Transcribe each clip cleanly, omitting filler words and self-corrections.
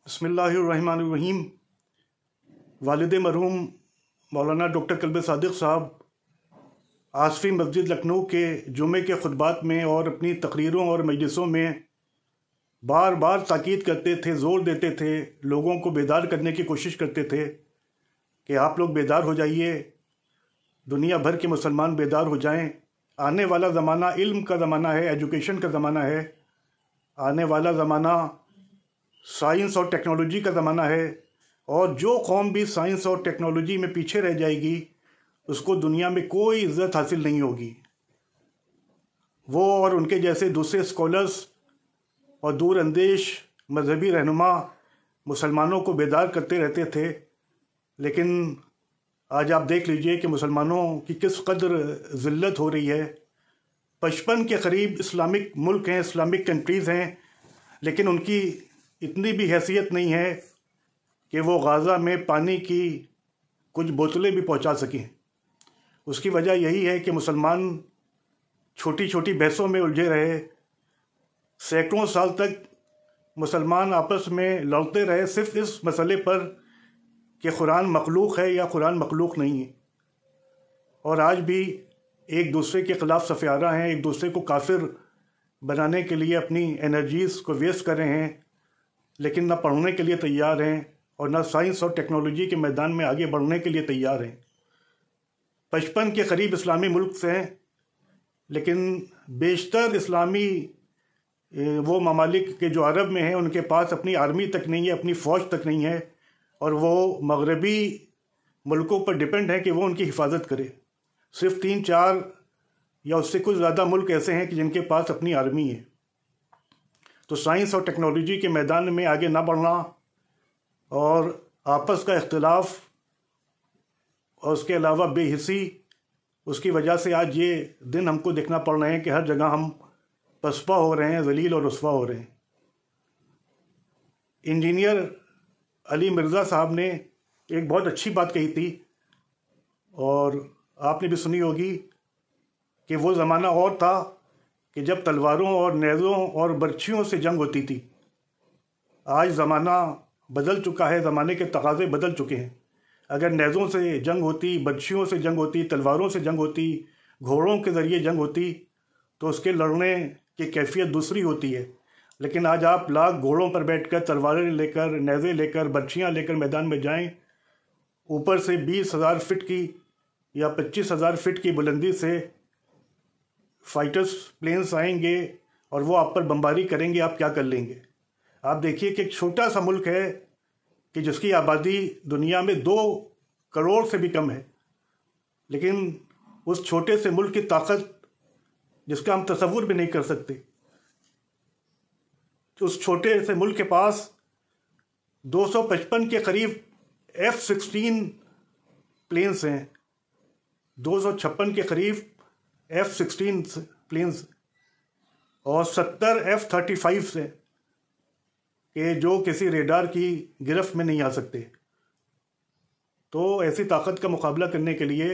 बिस्मिल्लाहिर्रहमानिर्रहीम। वालिद मरहूम मौलाना डॉक्टर कल्बे सादिक साहब आसफ़ी मस्जिद लखनऊ के जुमे के खुतबात में और अपनी तकरीरों और मजलिसों में बार बार ताकीद करते थे, ज़ोर देते थे, लोगों को बेदार करने की कोशिश करते थे कि आप लोग बेदार हो जाइए, दुनिया भर के मुसलमान बेदार हो जाएं। आने वाला ज़माना इल्म का ज़माना है, एजुकेशन का ज़माना है। आने वाला ज़माना साइंस और टेक्नोलॉजी का ज़माना है, और जो कौम भी साइंस और टेक्नोलॉजी में पीछे रह जाएगी उसको दुनिया में कोई इज़्ज़त हासिल नहीं होगी। वो और उनके जैसे दूसरे स्कॉलर्स और दूर अंदेश मजहबी रहनुमा मुसलमानों को बेदार करते रहते थे, लेकिन आज आप देख लीजिए कि मुसलमानों की किस कदर ज़िल्लत हो रही है। 55 के करीब इस्लामिक मुल्क हैं, इस्लामिक कंट्रीज़ हैं, लेकिन उनकी इतनी भी हैसियत नहीं है कि वो गाज़ा में पानी की कुछ बोतलें भी पहुंचा सकें। उसकी वजह यही है कि मुसलमान छोटी छोटी बहसों में उलझे रहे। सैकड़ों साल तक मुसलमान आपस में लड़ते रहे सिर्फ इस मसले पर कि कुरान मखलूक है या कुरान मखलूक नहीं है, और आज भी एक दूसरे के ख़िलाफ़ सफ़ियारा हैं, एक दूसरे को काफिर बनाने के लिए अपनी एनर्जीज़ को वेस्ट कर रहे हैं, लेकिन ना पढ़ने के लिए तैयार हैं और ना साइंस और टेक्नोलॉजी के मैदान में आगे बढ़ने के लिए तैयार हैं। 55 के करीब इस्लामी मुल्क से हैं, लेकिन बेशतर इस्लामी वो ममालिक के जो अरब में हैं उनके पास अपनी आर्मी तक नहीं है, अपनी फ़ौज तक नहीं है, और वो मगरबी मुल्कों पर डिपेंड है कि वो उनकी हिफाजत करे। सिर्फ 3-4 या उससे कुछ ज़्यादा मुल्क ऐसे हैं कि जिनके पास अपनी आर्मी है। तो साइंस और टेक्नोलॉजी के मैदान में आगे ना बढ़ना और आपस का इख्तिलाफ और उसके अलावा बेहिसी, उसकी वजह से आज ये दिन हमको देखना पड़ रहे हैं कि हर जगह हम पसपा हो रहे हैं, ज़लील और रुस्वा हो रहे हैं। इंजीनियर अली मिर्ज़ा साहब ने एक बहुत अच्छी बात कही थी, और आपने भी सुनी होगी कि वो ज़माना और था कि जब तलवारों और नेज़ों और बर्छियों से जंग होती थी। आज ज़माना बदल चुका है, ज़माने के तकाज़े बदल चुके हैं। अगर नेज़ों से जंग होती, बर्छियों से जंग होती, तलवारों से जंग होती, घोड़ों के ज़रिए जंग होती, तो उसके लड़ने की कैफियत दूसरी होती है। लेकिन आज आप लाख घोड़ों पर बैठकर, तलवारें लेकर, नेज़े लेकर, बर्छियाँ लेकर मैदान में जाएं, ऊपर से 20,000 फिट की या 25,000 फिट की बुलंदी से फाइटर्स प्लेन्स आएंगे और वो आप पर बमबारी करेंगे, आप क्या कर लेंगे? आप देखिए कि एक छोटा सा मुल्क है कि जिसकी आबादी दुनिया में 2 करोड़ से भी कम है, लेकिन उस छोटे से मुल्क की ताकत जिसका हम तसव्वुर भी नहीं कर सकते, उस छोटे से मुल्क के पास 255 के करीब F-16 प्लेन्स हैं, 256 के करीब F-16 प्लेन्स, और 70 F-35 हैं कि जो किसी रेडार की गिरफ्त में नहीं आ सकते। तो ऐसी ताकत का मुकाबला करने के लिए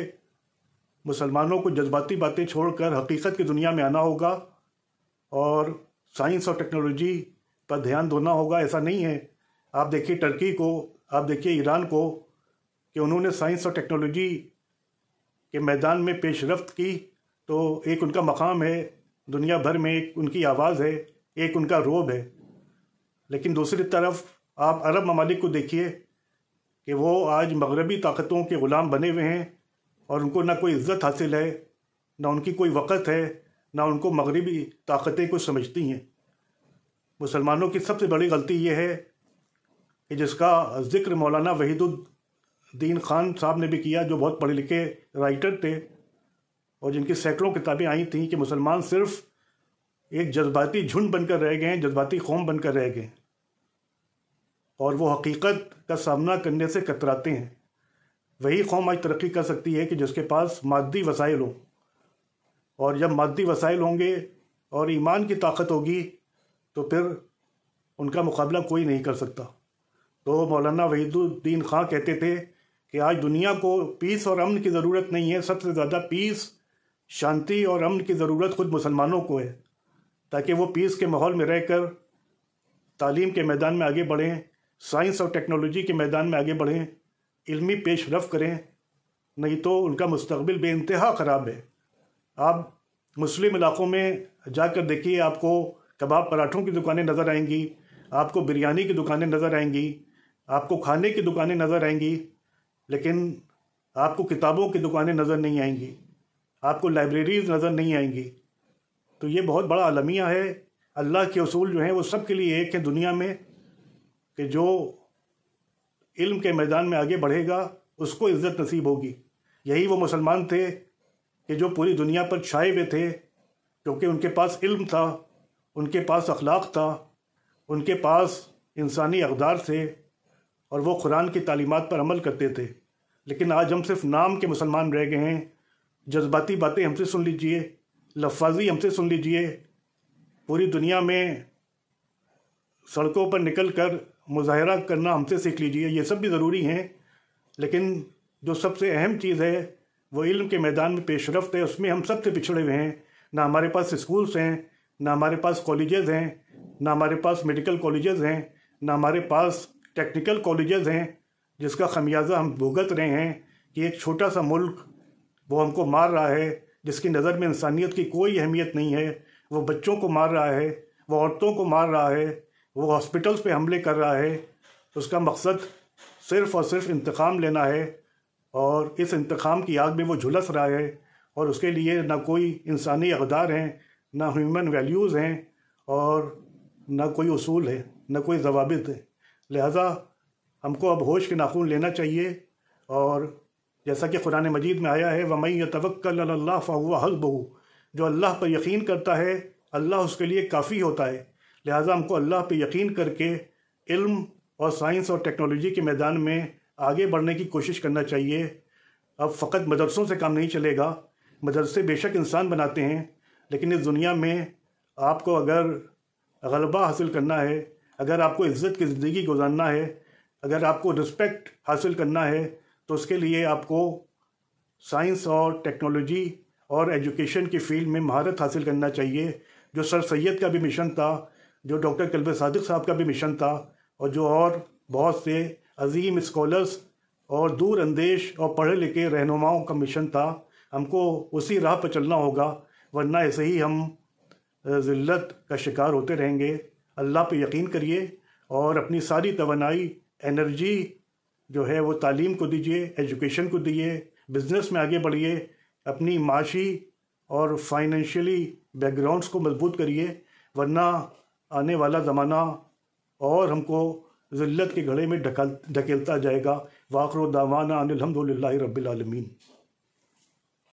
मुसलमानों को जज्बाती बातें छोड़कर हकीकत की दुनिया में आना होगा और साइंस और टेक्नोलॉजी पर ध्यान देना होगा। ऐसा नहीं है, आप देखिए टर्की को, आप देखिए ईरान को, कि उन्होंने साइंस और टेक्नोलॉजी के मैदान में पेशरफ्त की, तो एक उनका मकाम है दुनिया भर में, एक उनकी आवाज़ है, एक उनका रोब है। लेकिन दूसरी तरफ आप अरब ममालिक को देखिए कि वो आज मगरबी ताकतों के ग़ुलाम बने हुए हैं, और उनको ना कोई इज़्ज़त हासिल है, ना उनकी कोई वक़्त है, ना उनको मगरबी ताकतें कुछ समझती हैं। मुसलमानों की सबसे बड़ी गलती ये है कि जिसका ज़िक्र मौलाना वहीदुद्दीन खान साहब ने भी किया, जो बहुत पढ़े लिखे राइटर थे और जिनकी सैकड़ों किताबें आई थीं, कि मुसलमान सिर्फ एक जज्बाती झुंड बनकर रह गए हैं, जज्बाती कौम बनकर रह गए, और वो हकीकत का सामना करने से कतराते हैं। वही कौम आज तरक्की कर सकती है कि जिसके पास मादी वसाइल हों, और जब मादी वसाइल होंगे और ईमान की ताकत होगी तो फिर उनका मुकाबला कोई नहीं कर सकता। तो मौलाना वहीदुद्दीन खान कहते थे कि आज दुनिया को पीस और अमन की ज़रूरत नहीं है, सबसे ज़्यादा पीस, शांति और अमन की ज़रूरत खुद मुसलमानों को है, ताकि वो पीस के माहौल में रहकर तालीम के मैदान में आगे बढ़ें, سائنس اور ٹیکنالوجی کے میدان میں آگے بڑھیں، علمی پیش رفت کریں، نہیں تو ان کا مستقبل بے انتہا خراب ہے۔ آپ مسلم علاقوں میں جا کر دیکھیے، آپ کو کباب پراٹھوں کی دکانیں نظر آئیں گی، آپ کو بریانی کی دکانیں نظر آئیں گی، آپ کو کھانے کی دکانیں نظر آئیں گی، لیکن آپ کو کتابوں کی دکانیں نظر نہیں آئیں گی، آپ کو لائبریریز نظر نہیں آئیں گی۔ تو یہ بہت بڑا المیہ ہے۔ اللہ کے اصول جو ہیں وہ سب کے لیے ایک ہے دنیا میں، کہ جو علم کے میدان میں آگے بڑھے گا اس کو عزت نصیب ہوگی۔ یہی وہ مسلمان تھے کہ جو پوری دنیا پر چھائے ہوئے تھے، کیونکہ ان کے پاس علم تھا، ان کے پاس اخلاق تھا، ان کے پاس انسانی اقدار تھے، اور وہ قرآن کی تعلیمات پر عمل کرتے تھے۔ لیکن آج ہم صرف نام کے مسلمان رہ گئے ہیں۔ جذباتی باتیں ہم سے سن لیجئے، لفاظی ہم سے سن لیجئے، پوری دنیا میں سڑکوں پر نکل کر مظاہرہ کرنا ہم سے سیکھ لیجئے، یہ سب بھی ضروری ہیں، لیکن جو سب سے اہم چیز ہے وہ علم کے میدان میں پیش رفت ہے۔ اس میں ہم سب سے پچھڑے ہوئے ہیں۔ نہ ہمارے پاس اسکولز ہیں، نہ ہمارے پاس کالجز ہیں، نہ ہمارے پاس میڈیکل کالجز ہیں، نہ ہمارے پاس ٹیکنیکل کالجز ہیں، جس کا خمیازہ ہم بھگت رہے ہیں کہ ایک چھوٹا سا ملک وہ ہم کو مار رہا ہے، جس کی نظر میں انسانیت کی کوئی اہمیت نہیں ہے۔ وہ بچوں کو مار رہا ہے، وہ عورتوں کو مار رہا ہے، وہ ہاسپٹلز پہ حملے کر رہا ہے۔ اس کا مقصد صرف اور صرف انتقام لینا ہے، اور اس انتقام کی آگ میں وہ جھلس رہا ہے، اور اس کے لیے نہ کوئی انسانی اقدار ہیں، نہ ہیومن ویلیوز ہیں، اور نہ کوئی اصول ہے، نہ کوئی ضوابط ہے۔ لہٰذا ہم کو اب ہوش کے ناخن لینا چاہیے، اور جیسا کہ قرآن مجید میں آیا ہے وَمَن يَتَوَكَّلْ عَلَى اللَّهِ فَهُوَ حَسْبُهُ، جو اللہ پر یقین کرتا ہے اللہ اس کے لیے کافی ہوتا ہے۔ لہٰذا ہم کو اللہ پہ یقین کر کے علم اور سائنس اور ٹیکنالوجی کے میدان میں آگے بڑھنے کی کوشش کرنا چاہیے۔ اب فقط مدرسوں سے کام نہیں چلے گا۔ مدرسے بے شک انسان بناتے ہیں، لیکن اس دنیا میں آپ کو اگر غلبہ حاصل کرنا ہے، اگر آپ کو عزت کی زندگی گزارنا ہے، اگر آپ کو رسپیکٹ حاصل کرنا ہے، تو اس کے لیے آپ کو سائنس اور ٹیکنالوجی اور ایجوکیشن کی فیلڈ میں مہارت حاصل کرنا چاہیے، جو سر سید کا بھی مشن تھا، جو ڈاکٹر قلب صادق صاحب کا بھی مشن تھا، اور جو اور بہت سے عظیم اسکالرز اور دور اندیش اور پڑھے لکھے رہنماؤں کا مشن تھا۔ ہم کو اسی راہ پہ چلنا ہوگا، ورنہ ایسے ہی ہم ذلت کا شکار ہوتے رہیں گے۔ اللہ پہ یقین کریے، اور اپنی ساری توانائی، انرجی جو ہے وہ تعلیم کو دیجیے، ایجوکیشن کو دیجیے، بزنس میں آگے بڑھیے، اپنی معاشی اور فائنینشلی بیک گراؤنڈس کو مضبوط کریے، ورنہ آنے والا زمانہ اور ہم کو ذلت کے گھڑے میں ڈھکیلتا جائے گا۔ وآخر دعوانا ان الحمد للہ رب العالمین۔